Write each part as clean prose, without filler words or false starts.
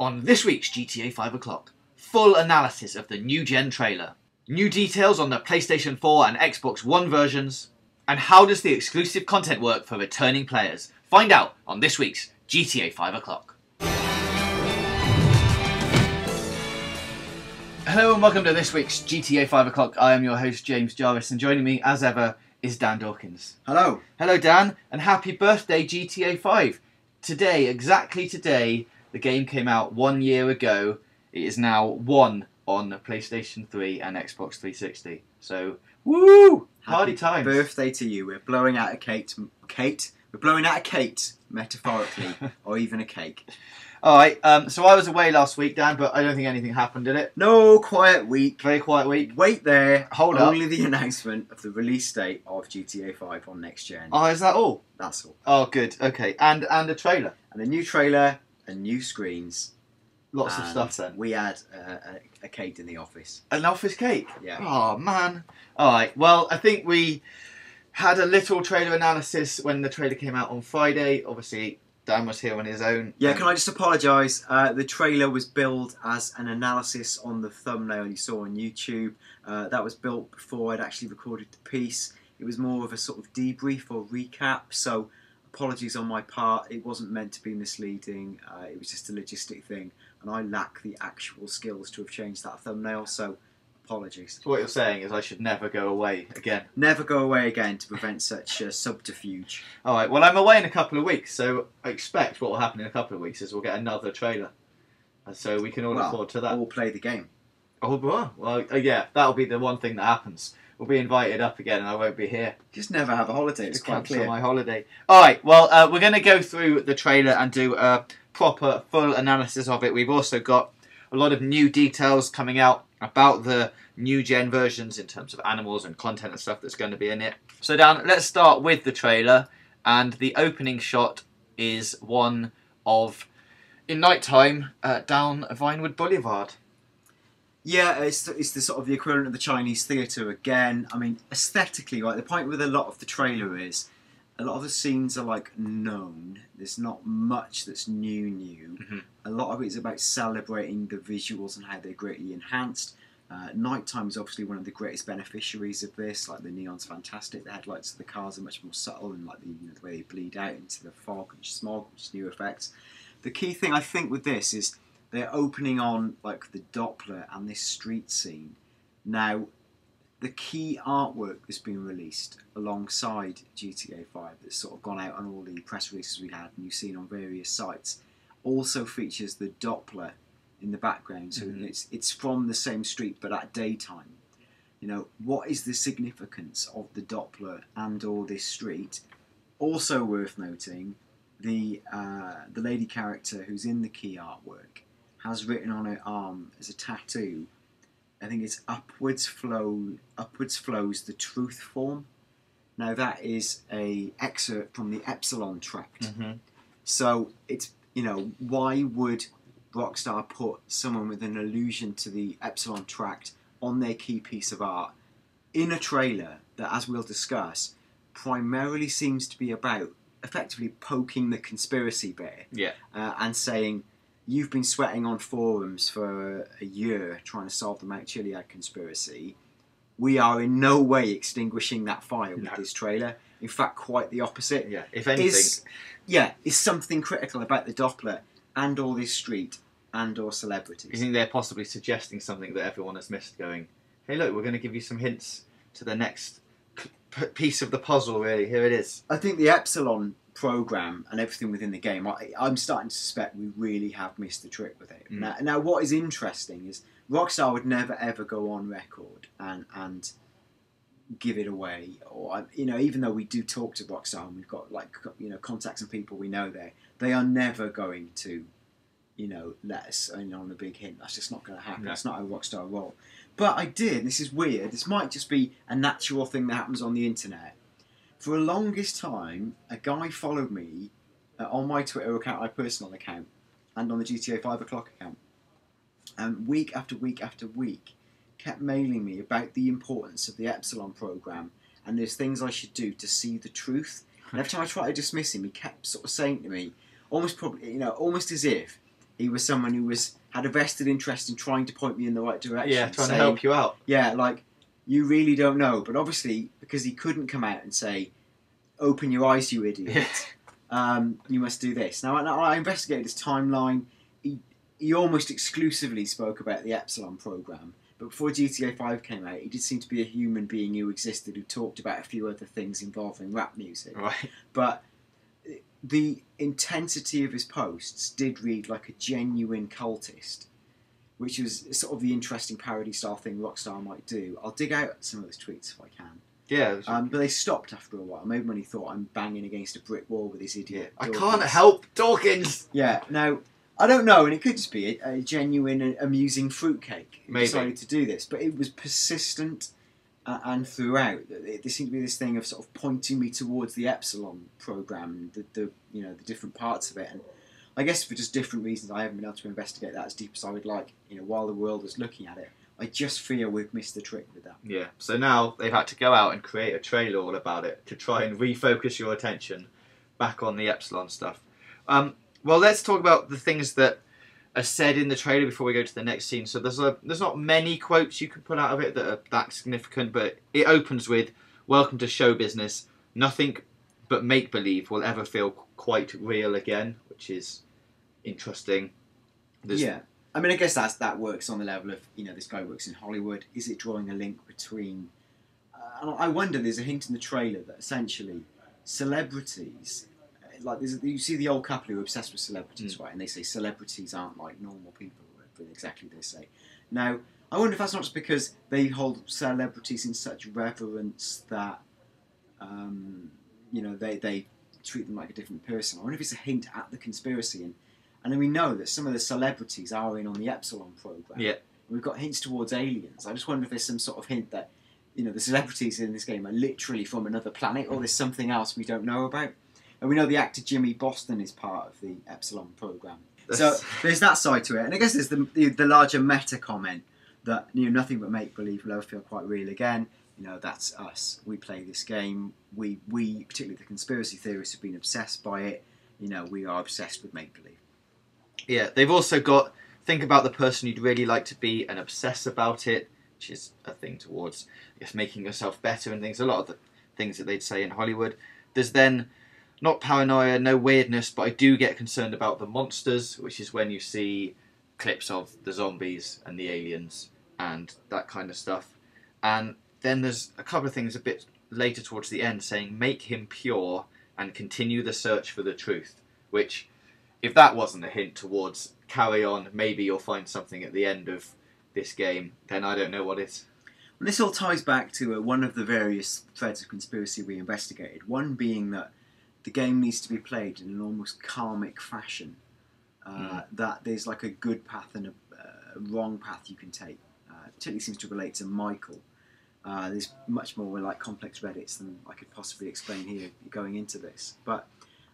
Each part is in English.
On this week's GTA 5 o'clock, full analysis of the new gen trailer, new details on the PlayStation 4 and Xbox One versions, and how does the exclusive content work for returning players? Find out on this week's GTA 5 o'clock. Hello and welcome to this week's GTA 5 o'clock. I am your host James Jarvis, and joining me as ever is Dan Dawkins. Hello. Hello Dan, and happy birthday GTA 5. Today, exactly today, the game came out 1 year ago. It is now one on PlayStation 3 and Xbox 360. So, woo! Party times. Happy birthday to you. We're blowing out a cake. We're blowing out a cake, metaphorically, or even a cake. Alright, so I was away last week, Dan, but I don't think anything happened, did it? No, quiet week. Very quiet week. Wait there. Hold up. Only the announcement of the release date of GTA 5 on next gen. Oh, is that all? That's all. Oh, good. Okay. And a trailer. And a new trailer and new screens. Lots of stuff then. We had a cake in the office. An office cake? Yeah. Oh, man. Alright, well, I think we had a little trailer analysis when the trailer came out on Friday. Obviously, Dan was here on his own. Yeah, can I just apologise? The trailer was billed as an analysis on the thumbnail you saw on YouTube. That was built before I'd actually recorded the piece. It was more of a sort of debrief or recap, so apologies on my part. It wasn't meant to be misleading. It was just a logistic thing, and I lack the actual skills to have changed that thumbnail, so apologies. So what you're saying is I should never go away again. Never go away again to prevent such subterfuge. Alright, well I'm away in a couple of weeks, so I expect what will happen in a couple of weeks is we'll get another trailer. And so we can all look forward to that. Or play the game. Oh, well, yeah, that'll be the one thing that happens. We'll be invited up again and I won't be here. Just never have a holiday, it's quite clear. My holiday. Alright, well, we're going to go through the trailer and do a proper, full analysis of it. We've also got a lot of new details coming out about the new gen versions in terms of animals and content and stuff that's going to be in it. So Dan, let's start with the trailer, and the opening shot is one of, in nighttime, down Vinewood Boulevard. Yeah, it's the sort of the equivalent of the Chinese theatre again. I mean, aesthetically, right, the point with a lot of the trailer is a lot of the scenes are like known. There's not much that's new. Mm-hmm. A lot of it is about celebrating the visuals and how they're greatly enhanced. Nighttime is obviously one of the greatest beneficiaries of this. Like, the neon's fantastic. The headlights of the cars are much more subtle, and like the way they bleed out into the fog and smog, which is new effects. The key thing I think with this is they're opening on like the Doppler and this street scene. Now, the key artwork that's been released alongside GTA 5 that's sort of gone out on all the press releases we had and you've seen on various sites also features the Doppler in the background. So it's from the same street but at daytime. You know, what is the significance of the Doppler and or this street? Also worth noting, the lady character who's in the key artwork has written on her arm as a tattoo, I think it's upwards flows the truth form. Now that is a excerpt from the Epsilon tract. Mm-hmm. So it's, you know, why would Rockstar put someone with an allusion to the Epsilon tract on their key piece of art in a trailer that, as we'll discuss, primarily seems to be about effectively poking the conspiracy bear, and saying, you've been sweating on forums for a year trying to solve the Mount Chiliad conspiracy. We are in no way extinguishing that fire with this trailer. In fact, quite the opposite. Yeah, if anything. Is something critical about the Doppler and or this street and or celebrities. You think they're possibly suggesting something that everyone has missed, going, hey look, we're going to give you some hints to the next piece of the puzzle, really. Here it is. I think the Epsilon program and everything within the game, I'm starting to suspect we really have missed the trick with it. Now what is interesting is Rockstar would never ever go on record and give it away, or, you know, even though we do talk to Rockstar and we've got, like, you know, contacts and people we know there, they are never going to, you know, let us in on a big hint. That's just not going to happen. That's not how Rockstar roll. But I did, this is weird, this might just be a natural thing that happens on the internet. For the longest time, a guy followed me on my Twitter account, my personal account, and on the GTA 5 o'clock account, and week after week after week kept mailing me about the importance of the Epsilon program and there's things I should do to see the truth. And every time I tried to dismiss him, he kept sort of saying to me, almost as if He was someone who had a vested interest in trying to point me in the right direction. Yeah, trying to help you out. Yeah, like, you really don't know. But obviously, because he couldn't come out and say, open your eyes, you idiot, you must do this. Now, I investigated his timeline. He almost exclusively spoke about the Epsilon program. But before GTA 5 came out, he did seem to be a human being who existed, who talked about a few other things involving rap music. Right. But the intensity of his posts did read like a genuine cultist, which was sort of the interesting parody style thing Rockstar might do. I'll dig out some of those tweets if I can. Yeah. But they stopped after a while. Maybe when he thought, I'm banging against a brick wall with this idiot. I can't help Dawkins. Yeah, now, I don't know, and it could just be a genuine, amusing fruitcake who decided to do this, but it was persistent and throughout. There seemed to be this thing of sort of pointing me towards the Epsilon program, the different parts of it, and I guess for just different reasons I haven't been able to investigate that as deep as I would like, while the world was looking at it. I just fear we've missed the trick with that. Yeah, so now they've had to go out and create a trailer all about it to try and refocus your attention back on the Epsilon stuff. Well, let's talk about the things that are said in the trailer before we go to the next scene. So there's not many quotes you can pull out of it that are that significant, but it opens with, "Welcome to show business. Nothing but make-believe will ever feel quite real again," which is interesting. Yeah. I mean, I guess that works on the level of, this guy works in Hollywood. Is it drawing a link between... I wonder, there's a hint in the trailer that essentially celebrities... you see the old couple who are obsessed with celebrities, right? And they say celebrities aren't like normal people, but exactly they say. Now, I wonder if that's not just because they hold celebrities in such reverence that, they treat them like a different person. I wonder if it's a hint at the conspiracy. And then we know that some of the celebrities are in on the Epsilon program. Yeah. We've got hints towards aliens. I just wonder if there's some sort of hint that, the celebrities in this game are literally from another planet, or there's something else we don't know about. And we know the actor Jimmy Boston is part of the Epsilon program. So there's that side to it. And I guess there's the larger meta comment that nothing but make-believe will ever feel quite real again. That's us. We play this game. We particularly the conspiracy theorists, have been obsessed by it. We are obsessed with make-believe. Yeah, they've also got, think about the person you'd really like to be and obsess about it, which is a thing towards, I guess, making yourself better and things. A lot of the things that they'd say in Hollywood. There's then... not paranoia, no weirdness, but I do get concerned about the monsters, which is when you see clips of the zombies and the aliens and that kind of stuff. And then there's a couple of things a bit later towards the end saying, make him pure and continue the search for the truth, which, if that wasn't a hint towards carry on, maybe you'll find something at the end of this game, then I don't know what is. And this all ties back to one of the various threads of conspiracy we investigated, one being that the game needs to be played in an almost karmic fashion. That there's like a good path and a wrong path you can take. Particularly seems to relate to Michael. There's much more like complex Reddits than I could possibly explain here going into this. But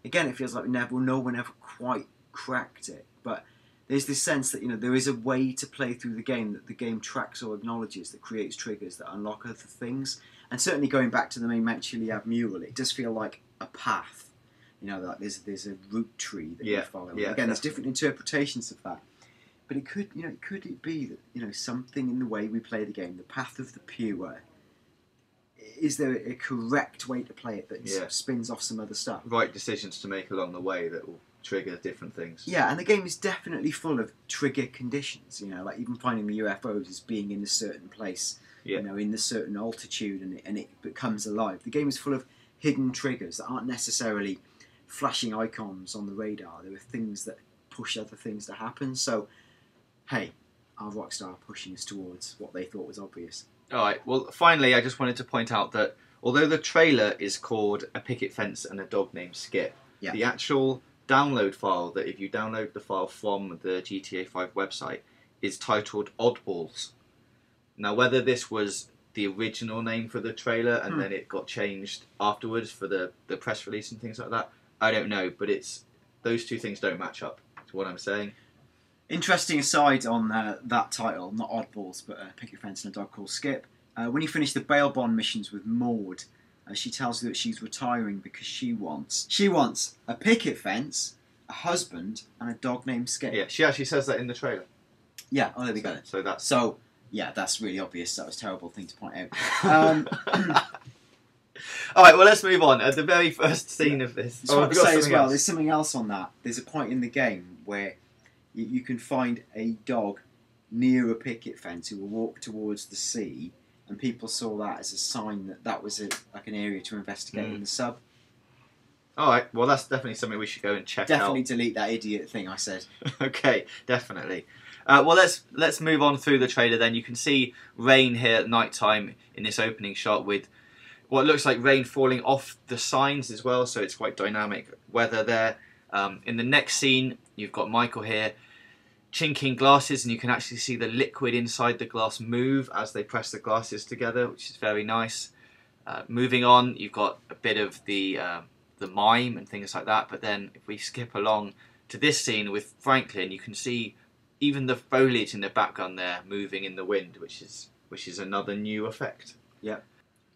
again, it feels like no one ever quite cracked it. But there's this sense that there is a way to play through the game that the game tracks or acknowledges, that creates triggers that unlock other things. And certainly going back to the main Mount Chiliad mural, it does feel like a path. That there's a root tree that you follow. Yeah, again, there's different interpretations of that. But it could it be that something in the way we play the game, the path of the pure, is there a correct way to play it that spins off some other stuff? Right decisions to make along the way that will trigger different things. Yeah, and the game is definitely full of trigger conditions. Like even finding the UFOs as being in a certain place. Yeah. In a certain altitude, and it becomes alive. The game is full of hidden triggers that aren't necessarily flashing icons on the radar. There are things that push other things to happen. So, hey, our Rockstar pushing us towards what they thought was obvious. Alright, well, finally, I just wanted to point out that although the trailer is called A Picket Fence and a Dog Named Skip, the actual download file, that if you download the file from the GTA 5 website, is titled Oddballs. Now, whether this was the original name for the trailer and then it got changed afterwards for the press release and things like that, I don't know, but those two things don't match up to what I'm saying. Interesting aside on that title, not Oddballs, but a picket fence and a dog called Skip. When you finish the bail bond missions with Maud, she tells you that she's retiring because she wants a picket fence a husband and a dog named Skip. Yeah, she actually says that in the trailer. Yeah, oh, there we go. So that's... So, yeah, that's really obvious. That was a terrible thing to point out. Alright, well, let's move on. At the very first scene of this... I want to say as well, there's something else on that. There's a point in the game where you can find a dog near a picket fence who will walk towards the sea, and people saw that as a sign that that was like an area to investigate in the sub. Alright, well, that's definitely something we should go and check out. Definitely delete that idiot thing I said. Okay, definitely. Well, let's move on through the trailer then. You can see rain here at night time in this opening shot with what looks like rain falling off the signs as well, so it's quite dynamic weather there. In the next scene, you've got Michael here chinking glasses, and you can actually see the liquid inside the glass move as they press the glasses together, which is very nice. Moving on, you've got a bit of the mime and things like that, but then if we skip along to this scene with Franklin, you can see even the foliage in the background there moving in the wind, which is another new effect. Yeah.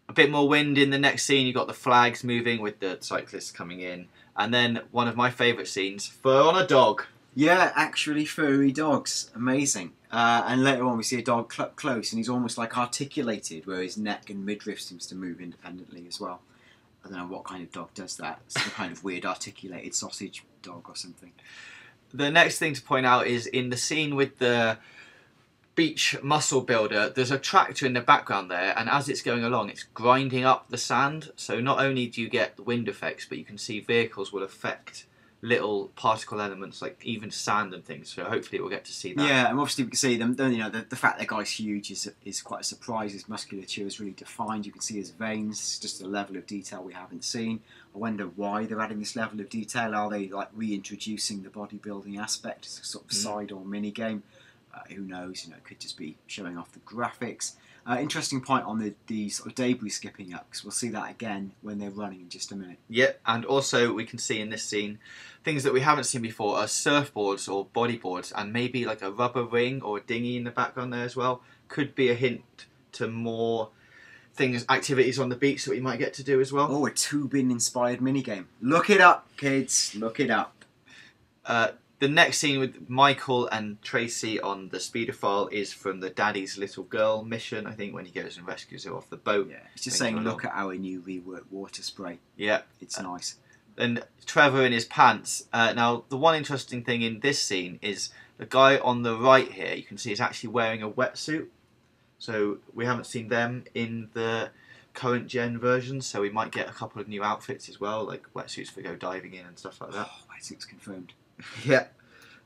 A bit more wind in the next scene. You've got the flags moving with the cyclists coming in, and then one of my favourite scenes: fur on a dog. Yeah, actually furry dogs, amazing. And later on we see a dog up close, and he's almost like articulated, where his neck and midriff seems to move independently as well. I don't know what kind of dog does that. Some kind of weird articulated sausage dog or something. The next thing to point out is in the scene with the beach muscle builder, there's a tractor in the background there, and as it's going along, it's grinding up the sand. So not only do you get the wind effects, but you can see vehicles will affect little particle elements like even sand and things. So hopefully we'll get to see that. Yeah, and obviously we can see them. You know, the fact that guy's huge is quite a surprise. His musculature is really defined. You can see his veins. It's just a level of detail we haven't seen. I wonder why they're adding this level of detail. Are they like reintroducing the bodybuilding aspect as a sort of side or mini game? Who knows? You know, it could just be showing off the graphics. Interesting point on the sort of debris skipping up, because we'll see that again when they're running in just a minute. Yeah, and also we can see in this scene things that we haven't seen before are surfboards or bodyboards, and maybe like a rubber ring or a dinghy in the background there as well. Could be a hint to more things, activities on the beach that we might get to do as well. Oh, a tubing inspired minigame. Look it up, kids. Look it up. The next scene with Michael and Tracy on the speedophile is from the Daddy's Little Girl mission, I think, when he goes and rescues her off the boat. Yeah, it's just saying, look at our new reworked water spray. Yeah. It's nice. And Trevor in his pants. Now, the one interesting thing in this scene is the guy on the right here, you can see, is actually wearing a wetsuit. So we haven't seen them in the current gen versions, so we might get a couple of new outfits as well, like wetsuits for go diving in and stuff like that. Oh, wetsuit's confirmed. Yeah.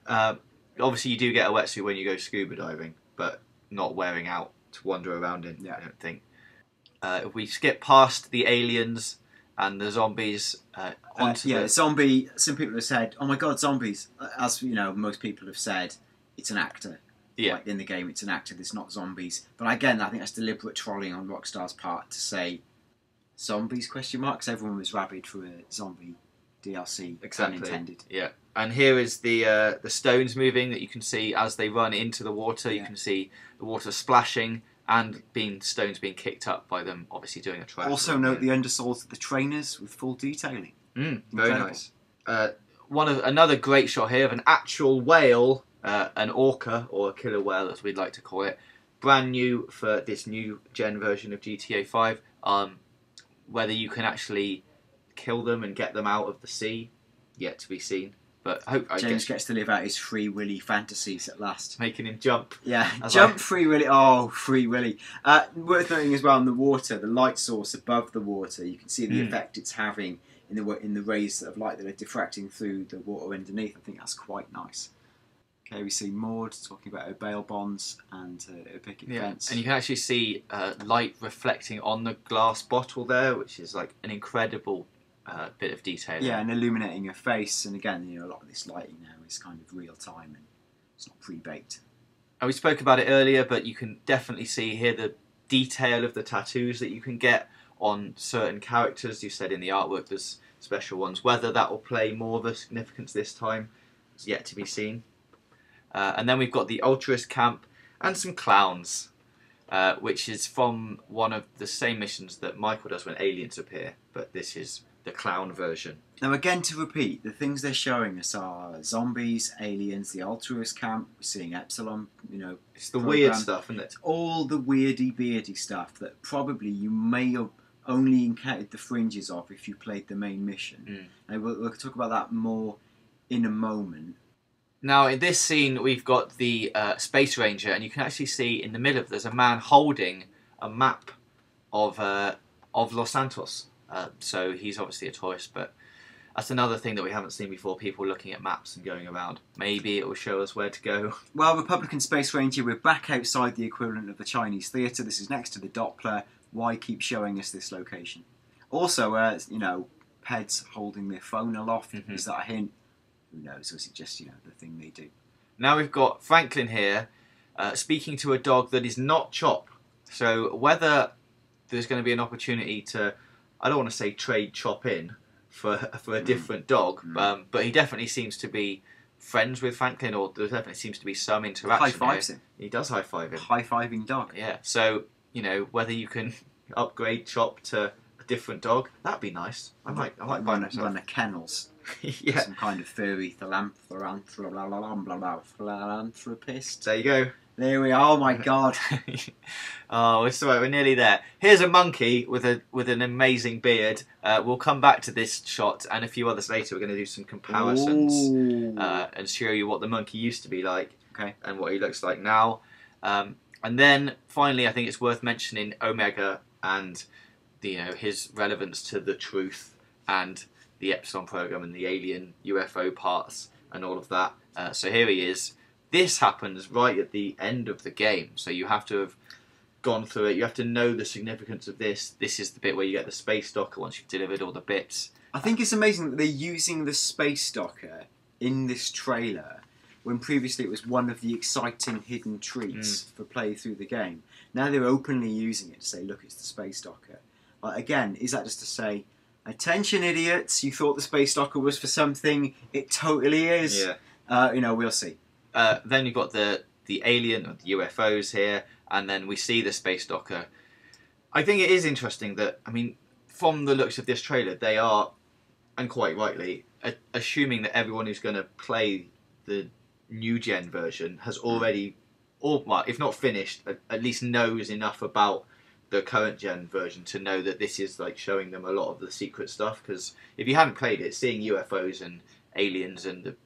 Obviously you do get a wetsuit when you go scuba diving, but not wearing out to wander around in, I don't think. If we skip past the aliens and the zombies onto the... zombie, some people have said, oh my god, zombies. As you know, most people have said, it's an actor. Yeah. Like in the game, it's an actor, there's not zombies. But again, I think that's deliberate trolling on Rockstar's part to say zombies, question mark, because everyone was rabid for a zombie DLC, exactly. Unintended. Yeah. And here is the stones moving that you can see as they run into the water. You can see the water splashing and stones being kicked up by them, obviously doing a triathlon. Also note the undersoles of the trainers with full detailing. Very nice. Another great shot here of an actual whale, an orca, or a killer whale as we'd like to call it, brand new for this new gen version of GTA 5. Whether you can actually kill them and get them out of the sea, yet to be seen. But James gets to live out his Free Willy fantasies at last. Making him jump. Yeah, jump Free Willy. Oh, Free Willy. Worth noting as well, in the water, the light source above the water, you can see the effect it's having in the rays of light that are diffracting through the water underneath. I think that's quite nice. Okay, we see Maud talking about her bail bonds and her picket fence. And you can actually see light reflecting on the glass bottle there, which is like an incredible bit of detail. Yeah, and illuminating her face. And again, you know, a lot of this lighting now is kind of real time and it's not pre-baked. And we spoke about it earlier, but you can definitely see here the detail of the tattoos that you can get on certain characters. You said in the artwork there's special ones. Whether that will play more of a significance this time is yet to be seen. And then we've got the Ultraist camp and some clowns, which is from one of the same missions that Michael does when aliens appear, but this is the clown version. Now again, to repeat, the things they're showing us are zombies, aliens, the Altruist camp. We're seeing Epsilon, you know. It's the weird stuff, isn't it? It's all the weirdy, beardy stuff that probably you may have only encountered the fringes of if you played the main mission. And we'll talk about that more in a moment. Now, in this scene, we've got the Space Ranger, and you can actually see in the middle of there's a man holding a map of Los Santos. So he's obviously a tourist, but that's another thing that we haven't seen before, people looking at maps and going around. Maybe it will show us where to go. Well, Republican Space Ranger, we're back outside the equivalent of the Chinese theatre. This is next to the Doppler. Why keep showing us this location? Also, you know, Peds holding their phone aloft. Is that a hint? Who knows? Or is it just, you know, the thing they do? Now we've got Franklin here speaking to a dog that is not Chop. So whether there's going to be an opportunity to, I don't want to say trade Chop in for a different dog, but he definitely seems to be friends with Franklin, or there definitely seems to be some interaction. High fives him. He does high five him. High fiving dog. Yeah. So you know whether you can upgrade Chop to a different dog, that'd be nice. I might run a kennels. Yeah. Some kind of furry philanthropist. There you go. There we are. Oh my god. Oh, it's all right. We're nearly there. Here's a monkey with an amazing beard. We'll come back to this shot and a few others later. We're going to do some comparisons and show you what the monkey used to be like, and what he looks like now. And then finally, I think it's worth mentioning Omega and his relevance to the truth and the Epsilon program and the alien UFO parts and all of that. So here he is. This happens right at the end of the game, so you have to have gone through it. You have to know the significance of this. This is the bit where you get the space docker once you've delivered all the bits. I think it's amazing that they're using the space docker in this trailer when previously it was one of the exciting hidden treats for play through the game. Now they're openly using it to say, look, it's the space docker. Again, is that just to say, attention idiots, you thought the space docker was for something, it totally is. Yeah. We'll see. Then you've got the alien, or the UFOs here, and then we see the space docker. I think it is interesting that, I mean, from the looks of this trailer, they are, and quite rightly, assuming that everyone who's going to play the new gen version has already, well, if not finished, at least knows enough about the current gen version to know that this is like showing them a lot of the secret stuff. Because if you hadn't played it, seeing UFOs and aliens and the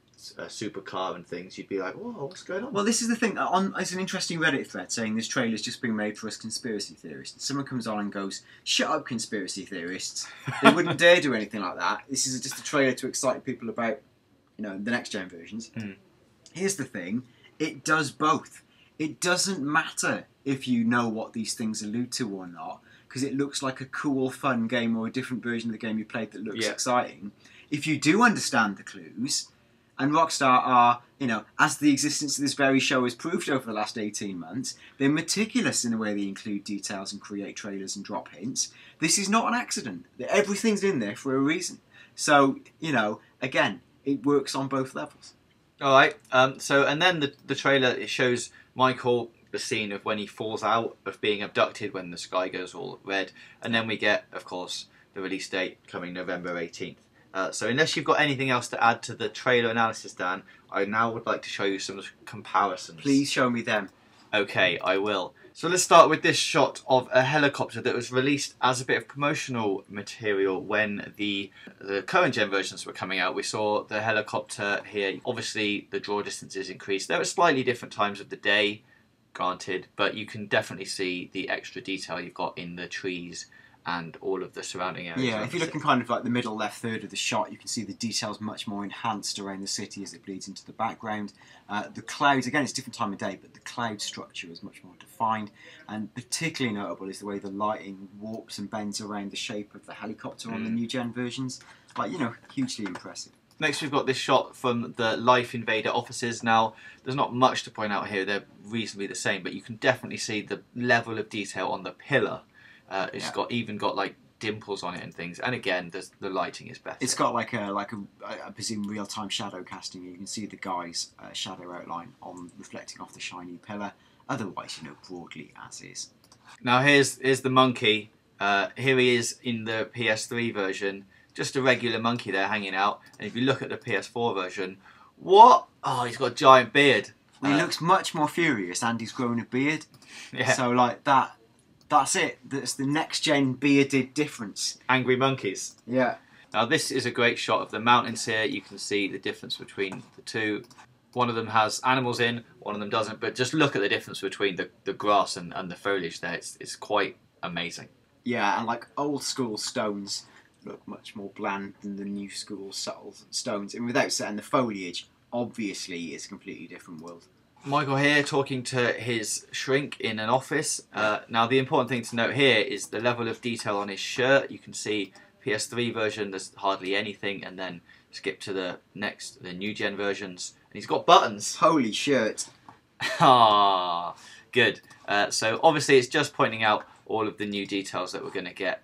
supercar and things, you'd be like, whoa, what's going on? Well, this is the thing. It's an interesting Reddit thread saying this trailer's just being made for us conspiracy theorists. And someone comes on and goes, shut up, conspiracy theorists. They wouldn't dare do anything like that. This is just a trailer to excite people about, the next gen versions. Here's the thing. It does both. It doesn't matter if you know what these things allude to or not, because it looks like a cool, fun game or a different version of the game you played that looks exciting. If you do understand the clues, and Rockstar are, as the existence of this very show has proved over the last 18 months, they're meticulous in the way they include details and create trailers and drop hints. This is not an accident. Everything's in there for a reason. So, again, it works on both levels. All right. And then the trailer, it shows Michael, the scene of when he falls out of being abducted when the sky goes all red. And then we get, of course, the release date coming November 18th. So unless you've got anything else to add to the trailer analysis, Dan, I now would like to show you some comparisons. Please show me them. Okay, I will. So let's start with this shot of a helicopter that was released as a bit of promotional material when the current gen versions were coming out. We saw the helicopter here. Obviously, the draw distances increased. There were slightly different times of the day, granted, but you can definitely see the extra detail you've got in the trees and all of the surrounding areas. Yeah, if you're looking kind of like the middle left third of the shot, you can see the details much more enhanced around the city as it bleeds into the background. The clouds, again, it's a different time of day, but the cloud structure is much more defined, and particularly notable is the way the lighting warps and bends around the shape of the helicopter on the new gen versions. Hugely impressive. Next, we've got this shot from the Life Invader offices. Now, there's not much to point out here. They're reasonably the same, but you can definitely see the level of detail on the pillar. It's got like dimples on it and things, and again, the lighting is better. It's got like I presume real-time shadow casting. You can see the guy's shadow outline reflecting off the shiny pillar. Otherwise, broadly as is. Now here's the monkey. Here he is in the PS3 version. just a regular monkey there hanging out. And if you look at the PS4 version, what? Oh, he's got a giant beard. He looks much more furious, and he's grown a beard. Yeah. So like that's it. That's the next gen bearded difference. Angry monkeys. Yeah. Now this is a great shot of the mountains here. You can see the difference between the two. One of them has animals in, one of them doesn't. But just look at the difference between the grass and the foliage there. It's quite amazing. Yeah, and like old school stones look much more bland than the new school subtle stones. And without saying, the foliage obviously is a completely different world. Michael here talking to his shrink in an office. Now the important thing to note here is the level of detail on his shirt. You can see PS3 version, there's hardly anything, and then skip to the new gen versions, and he's got buttons. Holy shirt. Ah, good. So obviously it's just pointing out all of the new details that we're going to get.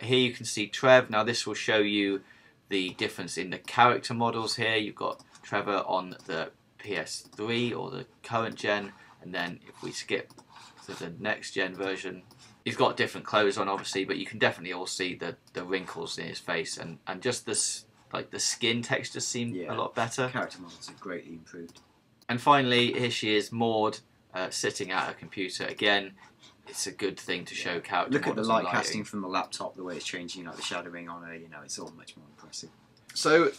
Here you can see Trev. Now this will show you the difference in the character models here. You've got Trevor on the PS3 or the current gen, and then if we skip to the next gen version, he's got different clothes on obviously, but you can definitely all see the wrinkles in his face, and just this, like, the skin textures seem a lot better. Character models are greatly improved. And finally, here she is, Maud, sitting at her computer. Again, it's a good thing to show character Look at the models light and lighting. casting from the laptop, the way it's changing, like the shadowing on her, you know, it's all much more impressive. So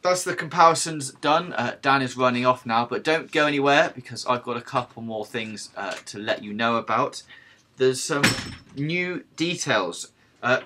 that's the comparisons done. Dan is running off now, but don't go anywhere because I've got a couple more things to let you know about. There's some new details.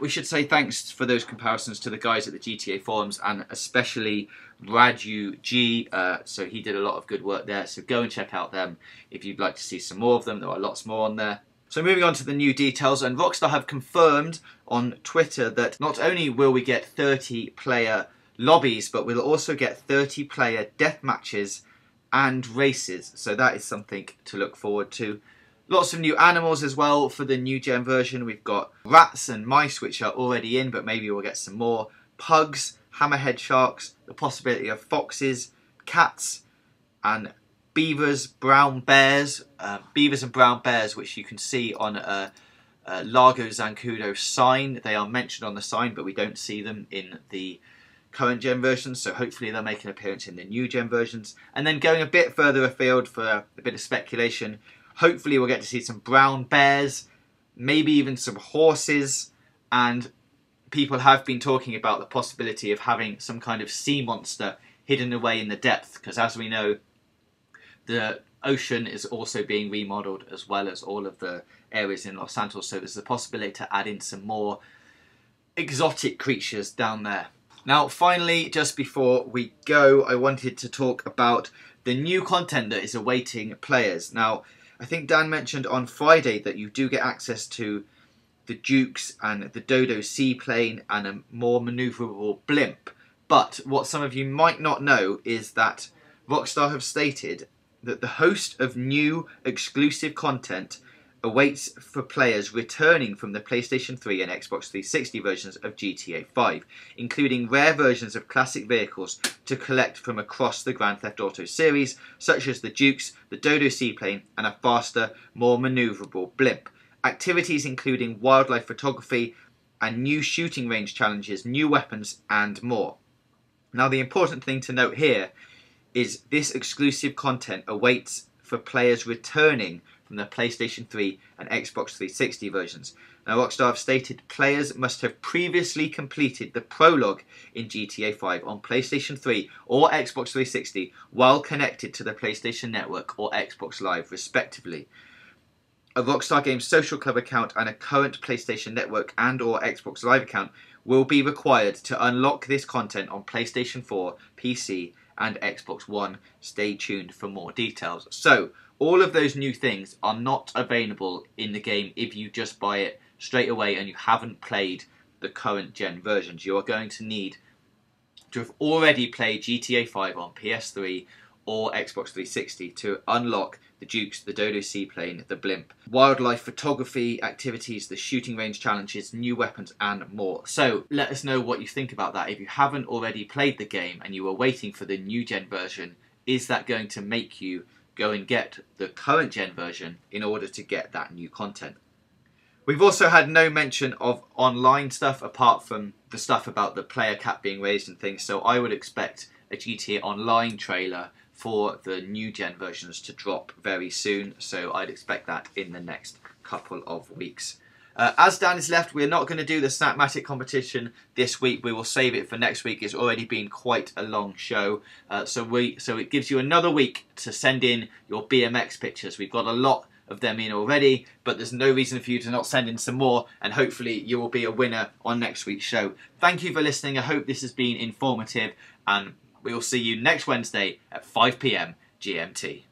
We should say thanks for those comparisons to the guys at the GTA forums, and especially Radu G. So he did a lot of good work there, so go and check out them if you'd like to see some more of them. There are lots more on there. So moving on to the new details, and Rockstar have confirmed on Twitter that not only will we get 30-player lobbies, but we'll also get 30-player death matches and races. So that is something to look forward to. Lots of new animals as well for the new gen version. We've got rats and mice, which are already in, but maybe we'll get some more. Pugs, hammerhead sharks, the possibility of foxes, cats, and beavers, brown bears. Beavers and brown bears, which you can see on a Largo Zancudo sign. They are mentioned on the sign, but we don't see them in the current gen versions, so hopefully they'll make an appearance in the new gen versions. And then going a bit further afield for a bit of speculation, hopefully we'll get to see some brown bears, maybe even some horses, and people have been talking about the possibility of having some kind of sea monster hidden away in the depth, because as we know, the ocean is also being remodeled as well as all of the areas in Los Santos, so there's the possibility to add in some more exotic creatures down there. Now finally, just before we go, I wanted to talk about the new content that is awaiting players. Now, I think Dan mentioned on Friday that you do get access to the Dukes and the Dodo seaplane and a more manoeuvrable blimp. But what some of you might not know is that Rockstar have stated that the host of new exclusive content awaits for players returning from the PlayStation 3 and Xbox 360 versions of GTA 5, including rare versions of classic vehicles to collect from across the Grand Theft Auto series, such as the Dukes, the Dodo seaplane, and a faster, more manoeuvrable blimp. Activities including wildlife photography and new shooting range challenges, new weapons, and more. Now, the important thing to note here is this exclusive content awaits for players returning from the PlayStation 3 and Xbox 360 versions. Now, Rockstar have stated players must have previously completed the prologue in GTA 5 on PlayStation 3 or Xbox 360 while connected to the PlayStation Network or Xbox Live, respectively. A Rockstar Games Social Club account and a current PlayStation Network and or Xbox Live account will be required to unlock this content on PlayStation 4, PC, and Xbox One. Stay tuned for more details. So, all of those new things are not available in the game if you just buy it straight away and you haven't played the current gen versions. You are going to need to have already played GTA 5 on PS3 or Xbox 360 to unlock the Dukes, the Dodo seaplane, the blimp, wildlife photography activities, the shooting range challenges, new weapons, and more. So let us know what you think about that. If you haven't already played the game and you are waiting for the new gen version, is that going to make you go and get the current gen version in order to get that new content? We've also had no mention of online stuff apart from the stuff about the player cap being raised and things, so I would expect a GTA Online trailer for the new gen versions to drop very soon, so I'd expect that in the next couple of weeks. As Dan is left, we're not going to do the Snapmatic competition this week. We will save it for next week. It's already been quite a long show, so it gives you another week to send in your BMX pictures. We've got a lot of them in already, but there's no reason for you to not send in some more, and hopefully you will be a winner on next week's show. Thank you for listening. I hope this has been informative, and we will see you next Wednesday at 5 PM GMT.